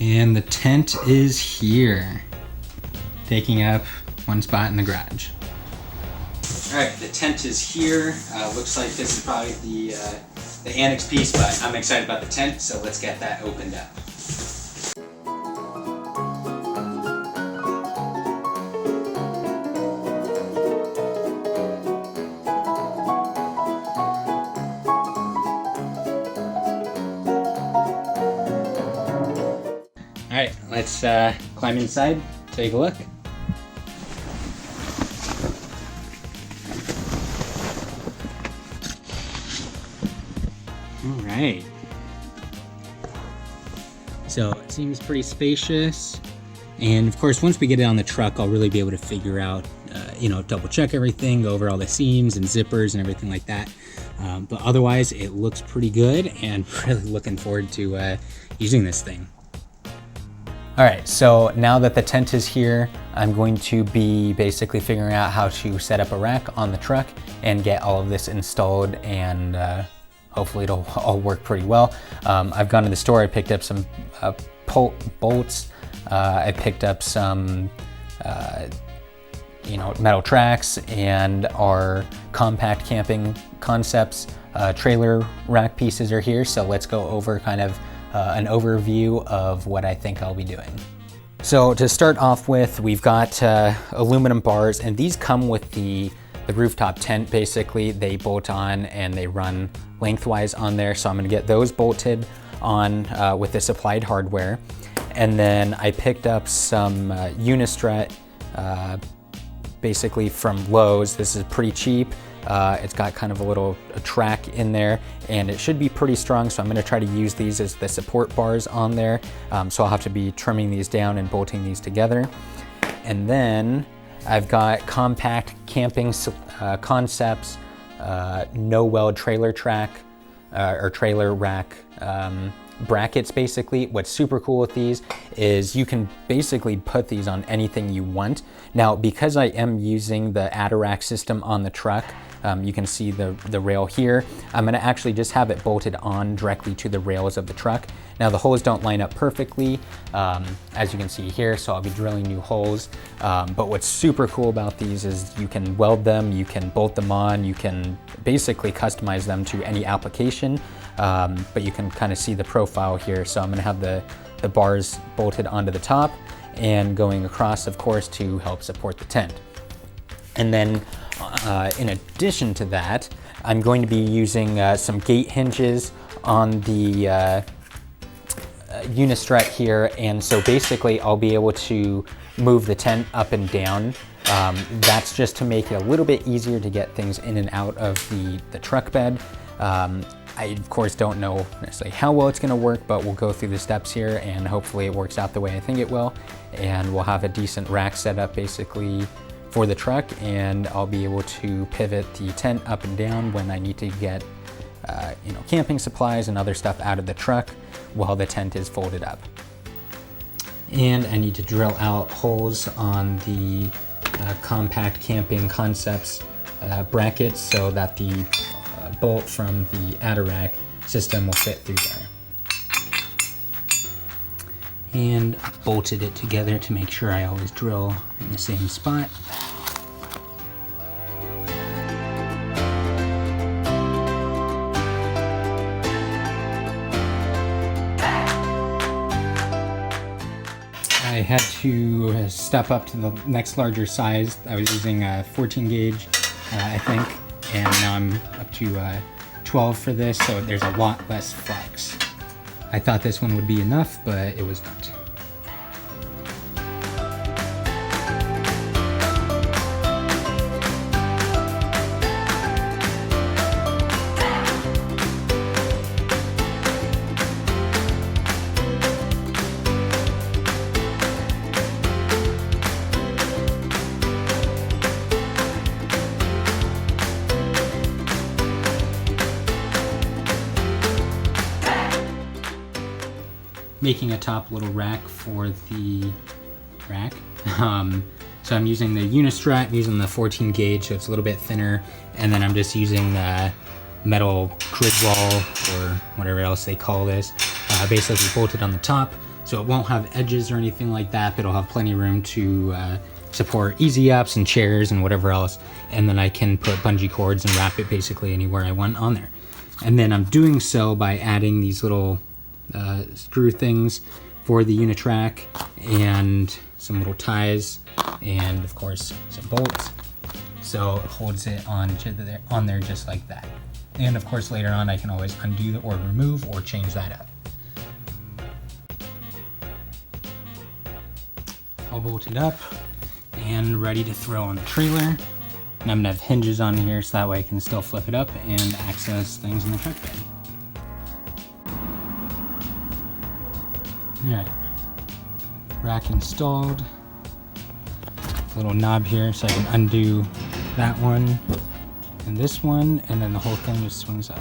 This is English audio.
And the tent is here, taking up one spot in the garage. All right, the tent is here. Looks like this is probably the annex piece, but I'm excited about the tent, so let's get that opened up. All right, let's climb inside, take a look. All right. So it seems pretty spacious. And of course, once we get it on the truck, I'll really be able to figure out, double check everything, go over all the seams and zippers and everything like that. But otherwise, it looks pretty good, and really looking forward to using this thing. All right, so now that the tent is here, I'm going to be basically figuring out how to set up a rack on the truck and get all of this installed, and hopefully it'll all work pretty well. I've gone to the store, I picked up some bolts, I picked up some metal tracks, and our compact camping concepts trailer rack pieces are here. So let's go over kind of an overview of what I think I'll be doing. So to start off with, we've got aluminum bars, and these come with the rooftop tent. Basically, they bolt on and they run lengthwise on there. So I'm gonna get those bolted on with the supplied hardware. And then I picked up some Unistrut, basically from Lowe's. This is pretty cheap. It's got kind of a track in there, and it should be pretty strong, so I'm going to try to use these as the support bars on there. So I'll have to be trimming these down and bolting these together. And then I've got compact camping concepts, no weld trailer track or trailer rack brackets. Basically, what's super cool with these is you can basically put these on anything you want. Now, because I am using the Atarack system on the truck, you can see the rail here. I'm gonna actually just have it bolted on directly to the rails of the truck. Now, the holes don't line up perfectly, as you can see here, so I'll be drilling new holes. But what's super cool about these is you can weld them, you can bolt them on, you can basically customize them to any application, but you can kind of see the profile here. So I'm gonna have the bars bolted onto the top and going across, of course, to help support the tent. And then in addition to that, I'm going to be using some gate hinges on the Unistrut here. And so basically I'll be able to move the tent up and down. That's just to make it a little bit easier to get things in and out of the truck bed. I, of course, don't know necessarily how well it's gonna work, but we'll go through the steps here and hopefully it works out the way I think it will. And we'll have a decent rack set up basically for the truck, and I'll be able to pivot the tent up and down when I need to get camping supplies and other stuff out of the truck while the tent is folded up. And I need to drill out holes on the compact camping concepts brackets so that the bolt from the Atarack system will fit through there. And bolted it together to make sure I always drill in the same spot. I had to step up to the next larger size. I was using a 14 gauge, I think, and now I'm up to 12 for this, so there's a lot less flex. I thought this one would be enough, but it was not. Making a top little rack for the rack. So I'm using the Unistrut, using the 14 gauge, so it's a little bit thinner, and then I'm just using the metal grid wall or whatever else they call this, basically bolted on the top. So it won't have edges or anything like that, but it'll have plenty of room to support easy ups and chairs and whatever else. And then I can put bungee cords and wrap it basically anywhere I want on there. And then I'm doing so by adding these little screw things for the Unitrack and some little ties and of course some bolts. So it holds it on there just like that. And of course later on I can always undo or remove or change that up. All bolted up and ready to throw on the trailer. And I'm gonna have hinges on here so that way I can still flip it up and access things in the truck bed. Alright, rack installed. Little knob here so I can undo that one and this one, and then the whole thing just swings up.